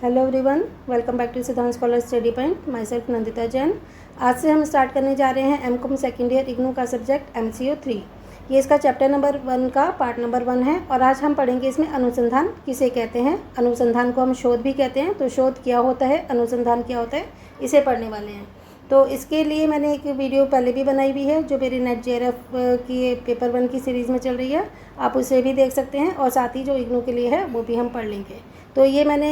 Hello everyone, welcome back to Siddhant scholar study point. Myself Nandita Jain. आज से हम start करने जा रहे हैं एमकॉम सेकेंड ईयर इग्नू का सब्जेक्ट MCO 3। ये इसका चैप्टर नंबर 1 का पार्ट नंबर 1 है और आज हम पढ़ेंगे इसमें अनुसंधान किसे कहते हैं। अनुसंधान को हम शोध भी कहते हैं, तो शोध क्या होता है, अनुसंधान क्या होता है, इसे पढ़ने वाले हैं। तो इसके लिए मैंने एक वीडियो पहले भी बनाई हुई है जो मेरी नेट JRF की पेपर 1 की सीरीज़ में चल रही है, आप उसे भी देख सकते हैं और साथ ही जो इग्नू के लिए है वो भी हम पढ़ लेंगे। तो ये मैंने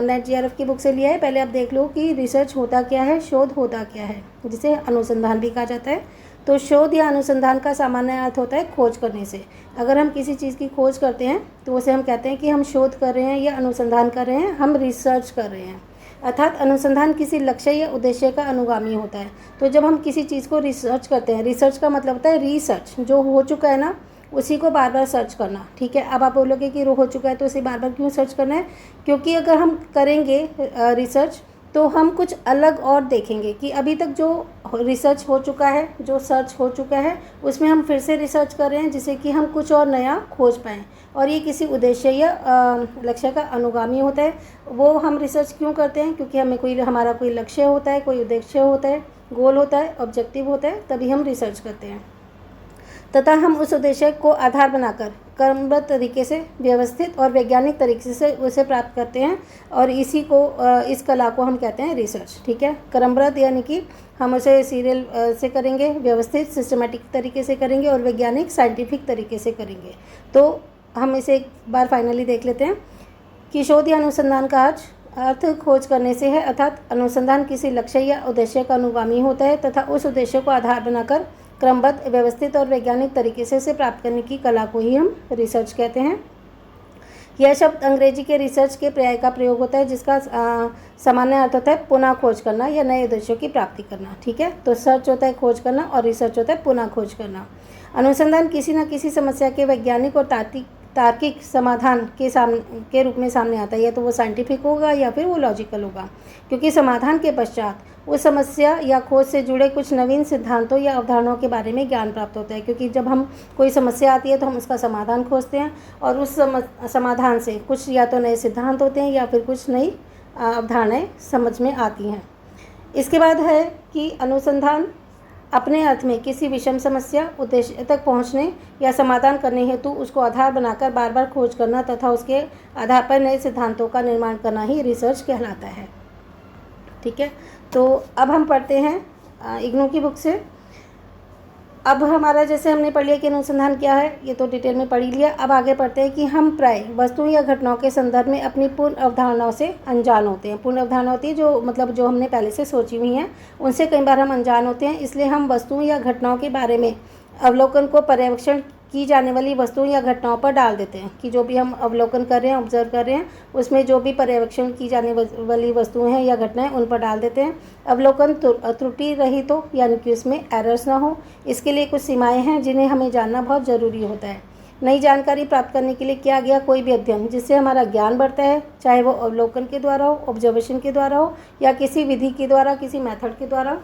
नेट JRF की बुक से लिया है। पहले आप देख लो कि रिसर्च होता क्या है, शोध होता क्या है, जिसे अनुसंधान भी कहा जाता है। तो शोध या अनुसंधान का सामान्य अर्थ होता है खोज करने से। अगर हम किसी चीज़ की खोज करते हैं तो उसे हम कहते हैं कि हम शोध कर रहे हैं या अनुसंधान कर रहे हैं, हम रिसर्च कर रहे हैं। अर्थात अनुसंधान किसी लक्ष्य या उद्देश्य का अनुगामी होता है। तो जब हम किसी चीज़ को रिसर्च करते हैं, रिसर्च का मतलब होता है रिसर्च, जो हो चुका है ना उसी को बार बार सर्च करना। ठीक है, अब आप बोलोगे कि हो चुका है तो उसे बार बार क्यों सर्च करना है, क्योंकि अगर हम करेंगे रिसर्च तो हम कुछ अलग और देखेंगे कि अभी तक जो रिसर्च हो चुका है, जो सर्च हो चुका है, उसमें हम फिर से रिसर्च कर रहे हैं जिससे कि हम कुछ और नया खोज पाएँ। और ये किसी उद्देश्य या लक्ष्य का अनुगामी होता है। वो हम रिसर्च क्यों करते हैं, क्योंकि हमारा कोई लक्ष्य होता है, कोई उद्देश्य होता है, गोल होता है, ऑब्जेक्टिव होता है, तभी हम रिसर्च करते हैं। तथा हम उस उद्देश्य को आधार बनाकर क्रमबद्ध तरीके से, व्यवस्थित और वैज्ञानिक तरीके से उसे प्राप्त करते हैं और इस कला को हम कहते हैं रिसर्च। ठीक है, क्रमबद्ध यानी कि हम उसे सीरियल से करेंगे, व्यवस्थित सिस्टमेटिक तरीके से करेंगे और वैज्ञानिक साइंटिफिक तरीके से करेंगे। तो हम इसे एक बार फाइनली देख लेते हैं कि शोध या अनुसंधान का अर्थ खोज करने से है। अर्थात अनुसंधान किसी लक्ष्य या उद्देश्य का अनुगामी होता है तथा उस उद्देश्य को आधार बनाकर क्रमबद्ध, व्यवस्थित और वैज्ञानिक तरीके से इसे प्राप्त करने की कला को ही हम रिसर्च कहते हैं। यह शब्द अंग्रेजी के रिसर्च के पर्याय का प्रयोग होता है, जिसका सामान्य अर्थ होता है पुनः खोज करना या नए उद्देश्यों की प्राप्ति करना। ठीक है, तो सर्च होता है खोज करना और रिसर्च होता है पुनः खोज करना। अनुसंधान किसी न किसी समस्या के वैज्ञानिक और तार्किक समाधान के रूप में सामने आता है। या तो वो साइंटिफिक होगा या फिर वो लॉजिकल होगा, क्योंकि समाधान के पश्चात उस समस्या या खोज से जुड़े कुछ नवीन सिद्धांतों या अवधारणाओं के बारे में ज्ञान प्राप्त होता है। क्योंकि जब हम कोई समस्या आती है तो हम उसका समाधान खोजते हैं और उस समाधान से कुछ या तो नए सिद्धांत होते हैं या फिर कुछ नई अवधारणाएँ समझ में आती हैं। इसके बाद है कि अनुसंधान अपने अर्थ में किसी विषम समस्या, उद्देश्य तक पहुंचने या समाधान करने हेतु उसको आधार बनाकर बार बार खोज करना तथा उसके आधार पर नए सिद्धांतों का निर्माण करना ही रिसर्च कहलाता है। ठीक है, तो अब हम पढ़ते हैं इग्नू की बुक से। अब हमारा जैसे हमने पढ़ लिया कि अनुसंधान क्या है, ये तो डिटेल में पढ़ ही लिया। अब आगे पढ़ते हैं कि हम प्राय वस्तुओं या घटनाओं के संदर्भ में अपनी पूर्ण अवधारणाओं से अनजान होते हैं। पूर्ण अवधारणा होती है जो हमने पहले से सोची हुई हैं, उनसे कई बार हम अनजान होते हैं। इसलिए हम वस्तुओं या घटनाओं के बारे में अवलोकन को पर्यवेक्षण की जाने वाली वस्तुओं या घटनाओं पर डाल देते हैं कि जो भी हम अवलोकन कर रहे हैं, ऑब्जर्व कर रहे हैं, उसमें जो भी पर्यवेक्षण की जाने वाली वस्तुएं हैं या घटनाएं उन पर डाल देते हैं। अवलोकन त्रुटि रहित हो, यानी कि उसमें एरर्स ना हो। इसके लिए कुछ सीमाएं हैं जिन्हें हमें जानना बहुत ज़रूरी होता है। नई जानकारी प्राप्त करने के लिए किया गया कोई भी अध्ययन जिससे हमारा ज्ञान बढ़ता है, चाहे वो अवलोकन के द्वारा हो, ऑब्जर्वेशन के द्वारा हो या किसी विधि के द्वारा, किसी मेथड के द्वारा,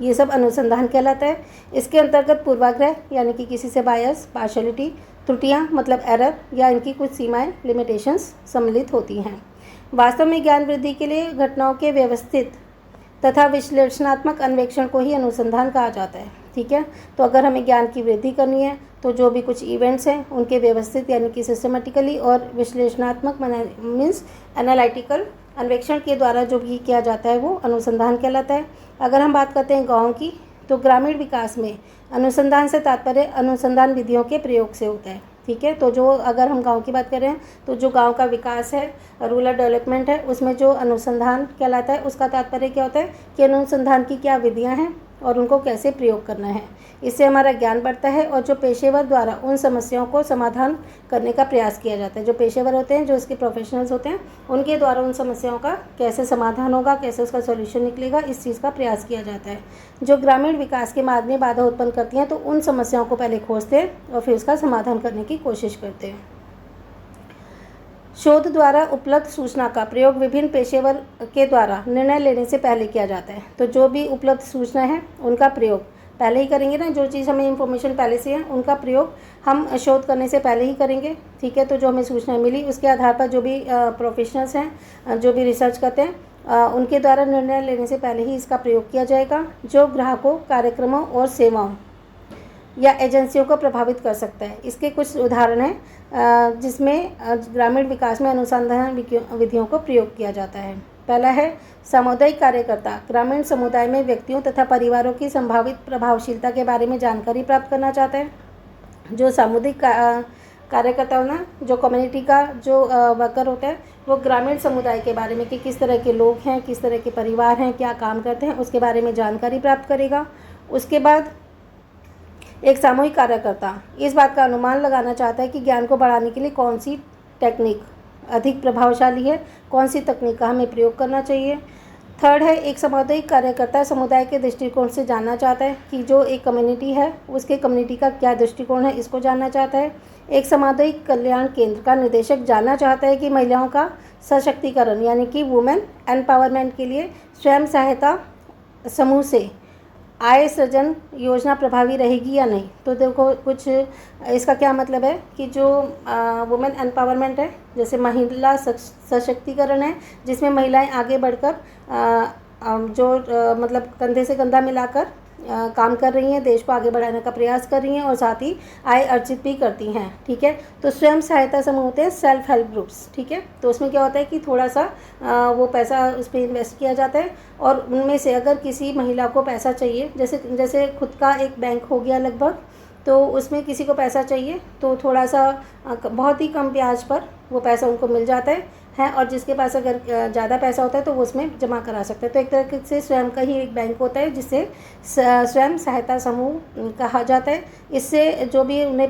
ये सब अनुसंधान कहलाता है। इसके अंतर्गत पूर्वाग्रह यानी कि किसी से बायस, पार्शलिटी, त्रुटियाँ मतलब एरर या इनकी कुछ सीमाएं, लिमिटेशंस सम्मिलित होती हैं। वास्तव में ज्ञान वृद्धि के लिए घटनाओं के व्यवस्थित तथा विश्लेषणात्मक अन्वेषण को ही अनुसंधान कहा जाता है। ठीक है, तो अगर हमें ज्ञान की वृद्धि करनी है तो जो भी कुछ इवेंट्स हैं उनके व्यवस्थित यानी कि सिस्टमेटिकली और विश्लेषणात्मक मीन्स एनालिटिकल अन्वेषण के द्वारा जो भी किया जाता है वो अनुसंधान कहलाता है। अगर हम बात करते हैं गाँव की, तो ग्रामीण विकास में अनुसंधान से तात्पर्य अनुसंधान विधियों के प्रयोग से होता है। ठीक है, तो जो अगर हम गांव की बात कर रहे हैं तो जो गांव का विकास है, रूरल डेवलपमेंट है, उसमें जो अनुसंधान कहलाता है उसका तात्पर्य क्या होता है कि अनुसंधान की क्या विधियां हैं और उनको कैसे प्रयोग करना है। इससे हमारा ज्ञान बढ़ता है और जो पेशेवर द्वारा उन समस्याओं को समाधान करने का प्रयास किया जाता है। जो पेशेवर होते हैं, जो इसके प्रोफेशनल्स होते हैं, उनके द्वारा उन समस्याओं का कैसे समाधान होगा, कैसे उसका सॉल्यूशन निकलेगा, इस चीज़ का प्रयास किया जाता है। जो ग्रामीण विकास के मार्ग में बाधा उत्पन्न करती हैं तो उन समस्याओं को पहले खोजते हैं और फिर उसका समाधान करने की कोशिश करते हैं। शोध द्वारा उपलब्ध सूचना का प्रयोग विभिन्न पेशेवर के द्वारा निर्णय लेने से पहले किया जाता है। तो जो भी उपलब्ध सूचना है उनका प्रयोग पहले ही करेंगे ना, जो चीज़ हमें इन्फॉर्मेशन पहले से है उनका प्रयोग हम शोध करने से पहले ही करेंगे, ठीक है। तो जो हमें सूचना मिली उसके आधार पर जो भी प्रोफेशनल्स हैं, जो भी रिसर्च करते हैं, उनके द्वारा निर्णय लेने से पहले ही इसका प्रयोग किया जाएगा, जो ग्राहकों, कार्यक्रमों और सेवाओं या एजेंसियों को प्रभावित कर सकता है। इसके कुछ उदाहरण हैं जिसमें ग्रामीण विकास में अनुसंधान विधियों को प्रयोग किया जाता है। पहला है सामुदायिक कार्यकर्ता। ग्रामीण समुदाय में व्यक्तियों तथा परिवारों की संभावित प्रभावशीलता के बारे में जानकारी प्राप्त करना चाहता है। जो सामुदायिक कार्यकर्ता होना, जो कम्युनिटी का जो वर्कर होता है, वो ग्रामीण समुदाय के बारे में कि किस तरह के लोग हैं, किस तरह के परिवार हैं, क्या काम करते हैं, उसके बारे में जानकारी प्राप्त करेगा। उसके बाद एक सामूहिक कार्यकर्ता इस बात का अनुमान लगाना चाहता है कि ज्ञान को बढ़ाने के लिए कौन सी टेक्निक अधिक प्रभावशाली है, कौन सी तकनीक का हमें प्रयोग करना चाहिए। थर्ड है एक सामुदायिक कार्यकर्ता समुदाय के दृष्टिकोण से जानना चाहता है कि जो एक कम्युनिटी है उसके कम्युनिटी का क्या दृष्टिकोण है, इसको जानना चाहता है। एक सामुदायिक कल्याण केंद्र का निदेशक जानना चाहता है कि महिलाओं का सशक्तिकरण यानी कि वुमेन एम्पावरमेंट के लिए स्वयं सहायता समूह से आय सृजन योजना प्रभावी रहेगी या नहीं। तो देखो कुछ इसका क्या मतलब है कि जो वुमेन एम्पावरमेंट है, जैसे महिला सशक्तिकरण है, जिसमें महिलाएं आगे बढ़कर मतलब कंधे से कंधा मिलाकर काम कर रही हैं, देश को आगे बढ़ाने का प्रयास कर रही हैं और साथ ही आय अर्जित भी करती हैं, ठीक है। तो स्वयं सहायता समूह होते हैं सेल्फ हेल्प ग्रुप्स, ठीक है। तो उसमें क्या होता है कि थोड़ा सा वो पैसा उस पर इन्वेस्ट किया जाता है और उनमें से अगर किसी महिला को पैसा चाहिए, जैसे खुद का एक बैंक हो गया लगभग, तो उसमें किसी को पैसा चाहिए तो थोड़ा सा बहुत ही कम ब्याज पर वो पैसा उनको मिल जाता है और जिसके पास अगर ज़्यादा पैसा होता है तो वो उसमें जमा करा सकते हैं। तो एक तरह से स्वयं का ही एक बैंक होता है जिसे स्वयं सहायता समूह कहा जाता है। इससे जो भी उन्हें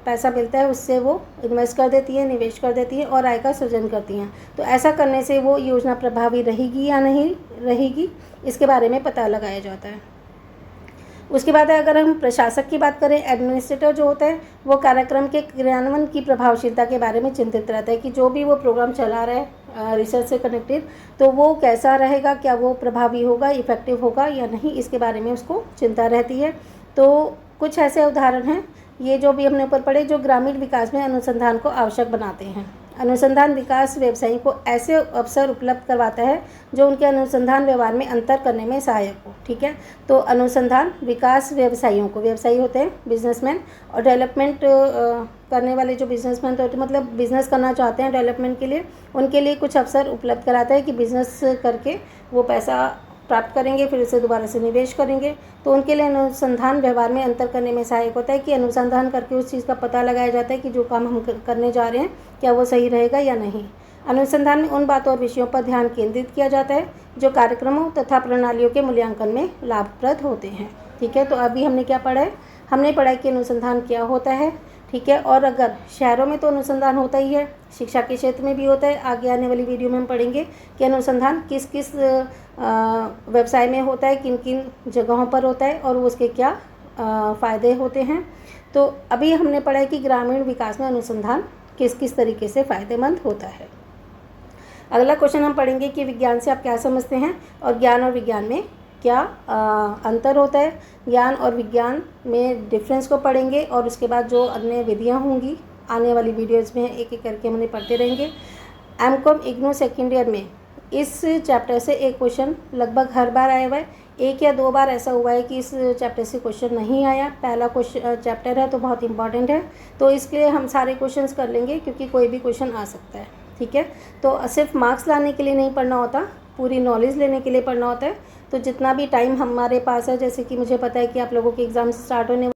पैसा मिलता है उससे वो इन्वेस्ट कर देती है, निवेश कर देती है और आय का सृजन करती हैं। तो ऐसा करने से वो योजना प्रभावी रहेगी या नहीं रहेगी, इसके बारे में पता लगाया जाता है। उसके बाद अगर हम प्रशासक की बात करें, एडमिनिस्ट्रेटर जो होता है वो कार्यक्रम के क्रियान्वयन की प्रभावशीलता के बारे में चिंतित रहता है कि जो भी वो प्रोग्राम चला रहा है रिसर्च से कनेक्टेड, तो वो कैसा रहेगा, क्या वो प्रभावी होगा, इफ़ेक्टिव होगा या नहीं, इसके बारे में उसको चिंता रहती है। तो कुछ ऐसे उदाहरण हैं ये जो भी हमने ऊपर पढ़े, जो ग्रामीण विकास में अनुसंधान को आवश्यक बनाते हैं। अनुसंधान विकास व्यवसायी को ऐसे अवसर उपलब्ध करवाता है जो उनके अनुसंधान व्यवहार में अंतर करने में सहायक हो, ठीक है। तो अनुसंधान विकास व्यवसायियों को, व्यवसायी होते हैं बिजनेसमैन, और डेवलपमेंट करने वाले जो बिजनेसमैन होते हैं, मतलब बिजनेस करना चाहते हैं डेवलपमेंट के लिए, उनके लिए कुछ अवसर उपलब्ध कराता है कि बिजनेस करके वो पैसा प्राप्त करेंगे, फिर उसे दोबारा से निवेश करेंगे। तो उनके लिए अनुसंधान व्यवहार में अंतर करने में सहायक होता है कि अनुसंधान करके उस चीज़ का पता लगाया जाता है कि जो काम हम करने जा रहे हैं क्या वो सही रहेगा या नहीं। अनुसंधान में उन बातों और विषयों पर ध्यान केंद्रित किया जाता है जो कार्यक्रमों तथा प्रणालियों के मूल्यांकन में लाभप्रद होते हैं, ठीक है। तो अभी हमने क्या पढ़ा है, हमने पढ़ा कि अनुसंधान क्या होता है, ठीक है। और अगर शहरों में तो अनुसंधान होता ही है, शिक्षा के क्षेत्र में भी होता है। आगे आने वाली वीडियो में हम पढ़ेंगे कि अनुसंधान किस किस व्यवसाय में होता है, किन किन जगहों पर होता है और उसके क्या फ़ायदे होते हैं। तो अभी हमने पढ़ा है कि ग्रामीण विकास में अनुसंधान किस किस तरीके से फ़ायदेमंद होता है। अगला क्वेश्चन हम पढ़ेंगे कि विज्ञान से आप क्या समझते हैं और ज्ञान और विज्ञान में क्या अंतर होता है। ज्ञान और विज्ञान में डिफरेंस को पढ़ेंगे और उसके बाद जो अन्य विधियाँ होंगी आने वाली वीडियोज़ में एक एक करके हमने पढ़ते रहेंगे। एमकॉम इग्नू सेकेंड ईयर में इस चैप्टर से एक क्वेश्चन लगभग हर बार आया हुआ है, एक या दो बार ऐसा हुआ है कि इस चैप्टर से क्वेश्चन नहीं आया। पहला क्वेश्चन चैप्टर है तो बहुत इंपॉर्टेंट है, तो इसके लिए हम सारे क्वेश्चंस कर लेंगे क्योंकि कोई भी क्वेश्चन आ सकता है, ठीक है। तो सिर्फ मार्क्स लाने के लिए नहीं पढ़ना होता, पूरी नॉलेज लेने के लिए पढ़ना होता है। तो जितना भी टाइम हमारे पास है, जैसे कि मुझे पता है कि आप लोगों के एग्ज़ाम स्टार्ट होने